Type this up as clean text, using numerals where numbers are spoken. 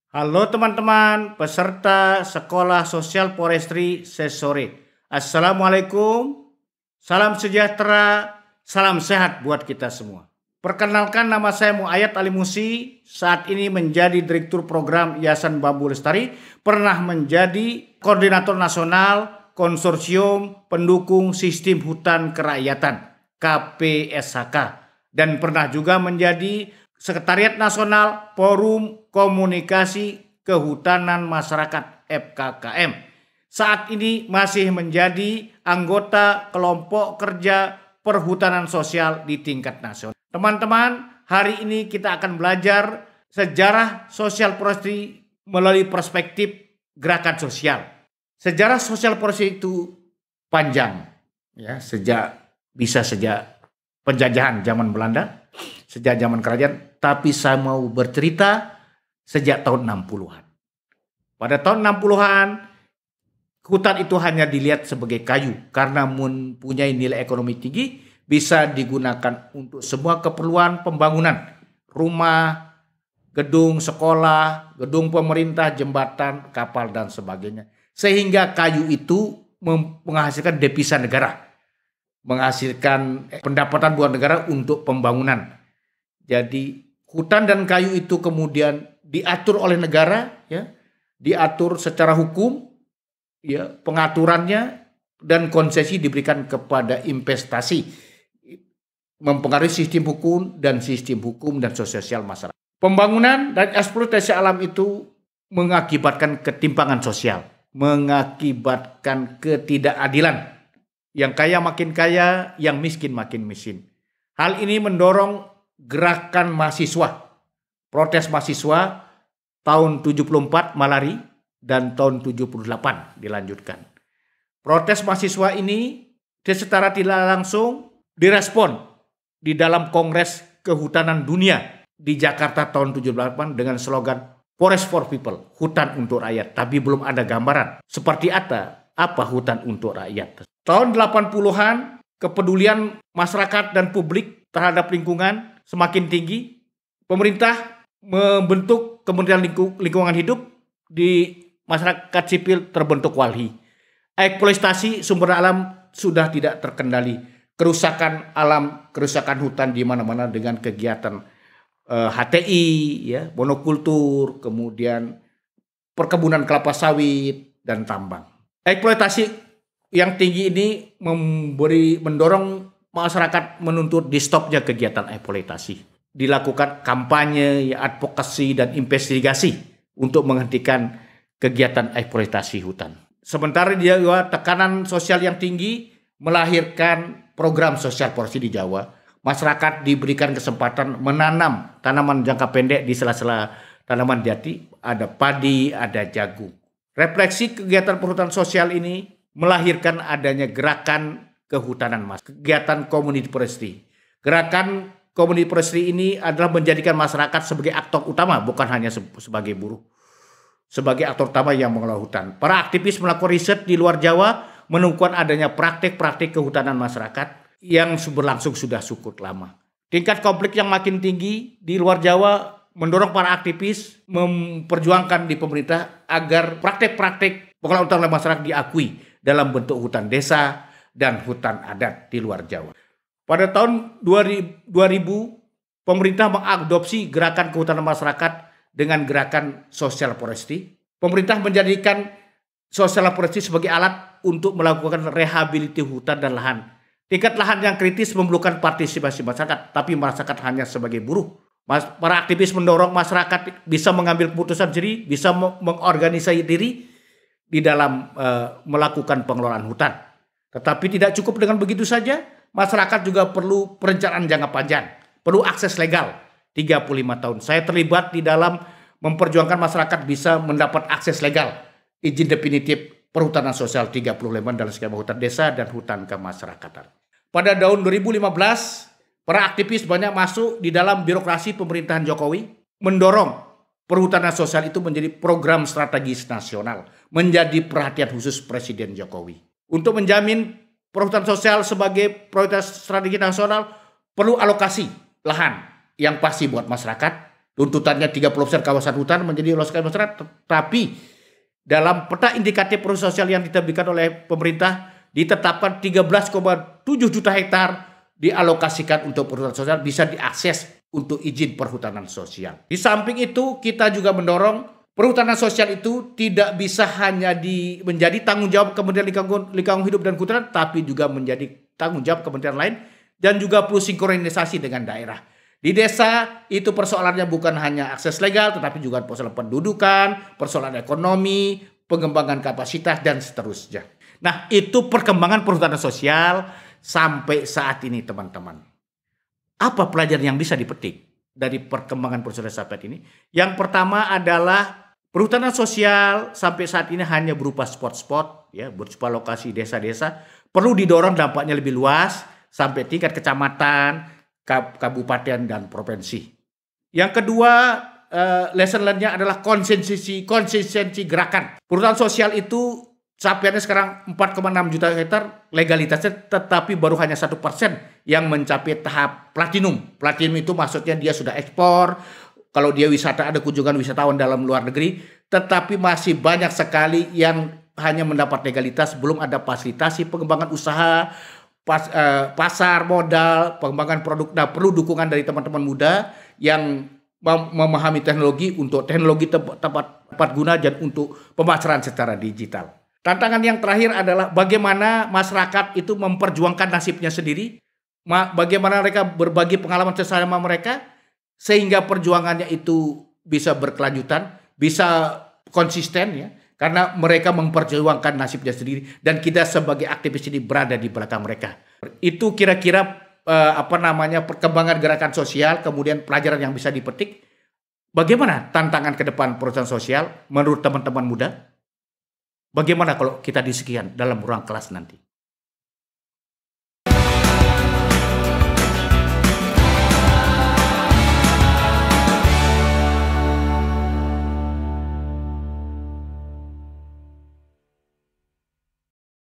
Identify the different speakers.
Speaker 1: Halo teman-teman, peserta Sekolah Sosial Forestry Sesore. Assalamualaikum, salam sejahtera, salam sehat buat kita semua. Perkenalkan, nama saya Muayyad Ali Musi, saat ini menjadi Direktur Program Yayasan Bambu Lestari, pernah menjadi Koordinator Nasional Konsorsium Pendukung Sistem Hutan Kerakyatan KPSHK, dan pernah juga menjadi Sekretariat Nasional Forum Komunikasi Kehutanan Masyarakat FKKM. Saat ini masih menjadi anggota kelompok kerja perhutanan sosial di tingkat nasional. Teman-teman, hari ini kita akan belajar sejarah sosial forestry melalui perspektif gerakan sosial. Sejarah sosial forestry itu panjang, ya, sejak penjajahan zaman Belanda, sejak zaman kerajaan, tapi saya mau bercerita sejak tahun 60-an. Pada tahun 60-an, hutan itu hanya dilihat sebagai kayu karena mempunyai nilai ekonomi tinggi, bisa digunakan untuk semua keperluan pembangunan, rumah, gedung sekolah, gedung pemerintah, jembatan, kapal, dan sebagainya. Sehingga kayu itu menghasilkan devisa negara, menghasilkan pendapatan buat negara untuk pembangunan. Jadi hutan dan kayu itu kemudian diatur oleh negara, ya, diatur secara hukum, ya, pengaturannya dan konsesi diberikan kepada investasi, mempengaruhi sistem hukum dan sosial masyarakat. Pembangunan dan eksploitasi alam itu mengakibatkan ketimpangan sosial, mengakibatkan ketidakadilan. Yang kaya makin kaya, yang miskin makin miskin. Hal ini mendorong gerakan mahasiswa, protes mahasiswa tahun 74 Malari dan tahun 78 dilanjutkan. Protes mahasiswa ini secara tidak langsung direspon di dalam Kongres Kehutanan Dunia di Jakarta tahun 78 dengan slogan Forest for People, hutan untuk rakyat. Tapi belum ada gambaran seperti apa hutan untuk rakyat. Tahun 80-an, kepedulian masyarakat dan publik terhadap lingkungan semakin tinggi. Pemerintah membentuk Kementerian Lingkungan Hidup, di masyarakat sipil terbentuk WALHI. Eksploitasi sumber alam sudah tidak terkendali. Kerusakan alam, kerusakan hutan di mana-mana dengan kegiatan HTI, ya, monokultur, kemudian perkebunan kelapa sawit dan tambang. Eksploitasi yang tinggi ini mendorong masyarakat menuntut di stopnya kegiatan eksploitasi. Dilakukan kampanye, advokasi, dan investigasi untuk menghentikan kegiatan eksploitasi hutan. Sementara dia tekanan sosial yang tinggi melahirkan program sosial forestry di Jawa. Masyarakat diberikan kesempatan menanam tanaman jangka pendek di sela-sela tanaman jati, ada padi, ada jagung. Refleksi kegiatan perhutanan sosial ini melahirkan adanya gerakan kehutanan mas, kegiatan community forestry. Gerakan community forestry ini adalah menjadikan masyarakat sebagai aktor utama, bukan hanya sebagai buruh, sebagai aktor utama yang mengelola hutan. Para aktivis melakukan riset di luar Jawa, menemukan adanya praktik-praktik kehutanan masyarakat yang berlangsung sudah cukup lama. Tingkat konflik yang makin tinggi di luar Jawa mendorong para aktivis memperjuangkan di pemerintah agar praktik-praktik pengelolaan hutan oleh masyarakat diakui dalam bentuk hutan desa dan hutan adat di luar Jawa. Pada tahun 2000, pemerintah mengadopsi gerakan kehutanan masyarakat dengan gerakan social forestry. Pemerintah menjadikan social forestry sebagai alat untuk melakukan rehabilitasi hutan dan lahan. Tingkat lahan yang kritis memerlukan partisipasi masyarakat, tapi masyarakat hanya sebagai buruh. Para aktivis mendorong masyarakat bisa mengambil keputusan sendiri, bisa mengorganisasi diri di dalam melakukan pengelolaan hutan. Tetapi tidak cukup dengan begitu saja, masyarakat juga perlu perencanaan jangka panjang, perlu akses legal 35 tahun. Saya terlibat di dalam memperjuangkan masyarakat bisa mendapat akses legal, izin definitif perhutanan sosial 35 dalam skema hutan desa dan hutan kemasyarakatan. Pada tahun 2015, para aktivis banyak masuk di dalam birokrasi pemerintahan Jokowi, mendorong perhutanan sosial itu menjadi program strategis nasional, menjadi perhatian khusus Presiden Jokowi. Untuk menjamin perhutanan sosial sebagai prioritas strategi nasional, perlu alokasi lahan yang pasti buat masyarakat, tuntutannya 30% kawasan hutan menjadi luas masyarakat, tapi dalam peta indikatif perusahaan sosial yang diterbitkan oleh pemerintah ditetapkan 13,7 juta hektar dialokasikan untuk perhutanan sosial bisa diakses untuk izin perhutanan sosial. Di samping itu kita juga mendorong perhutanan sosial itu tidak bisa hanya menjadi tanggung jawab Kementerian Lingkungan Hidup dan Kehutanan, tapi juga menjadi tanggung jawab kementerian lain dan juga perlu sinkronisasi dengan daerah. Di desa itu persoalannya bukan hanya akses legal, tetapi juga persoalan pendudukan, persoalan ekonomi, pengembangan kapasitas, dan seterusnya. Nah, itu perkembangan perhutanan sosial sampai saat ini, teman-teman. Apa pelajaran yang bisa dipetik dari perkembangan perhutanan sosial saat ini? Yang pertama adalah perhutanan sosial sampai saat ini hanya berupa spot-spot, ya, berupa lokasi desa-desa. Perlu didorong dampaknya lebih luas sampai tingkat kecamatan, kabupaten, dan provinsi. Yang kedua, lesson learn-nya adalah konsistensi gerakan. Perhutanan sosial itu capaiannya sekarang 4,6 juta hektar legalitasnya, tetapi baru hanya 1% yang mencapai tahap platinum. Platinum itu maksudnya dia sudah ekspor, kalau dia wisata ada kunjungan wisatawan dalam luar negeri, tetapi masih banyak sekali yang hanya mendapat legalitas, belum ada fasilitasi pengembangan usaha, pasar modal, pengembangan produk. Nah, perlu dukungan dari teman-teman muda yang memahami teknologi untuk teknologi tepat guna dan untuk pemasaran secara digital. Tantangan yang terakhir adalah bagaimana masyarakat itu memperjuangkan nasibnya sendiri, bagaimana mereka berbagi pengalaman sesama mereka, sehingga perjuangannya itu bisa berkelanjutan, bisa konsisten, ya. Karena mereka memperjuangkan nasibnya sendiri dan kita sebagai aktivis ini berada di belakang mereka. Itu kira-kira perkembangan gerakan sosial, kemudian pelajaran yang bisa dipetik. Bagaimana tantangan ke depan perusahaan sosial menurut teman-teman muda? Bagaimana kalau kita di sekian dalam ruang kelas nanti?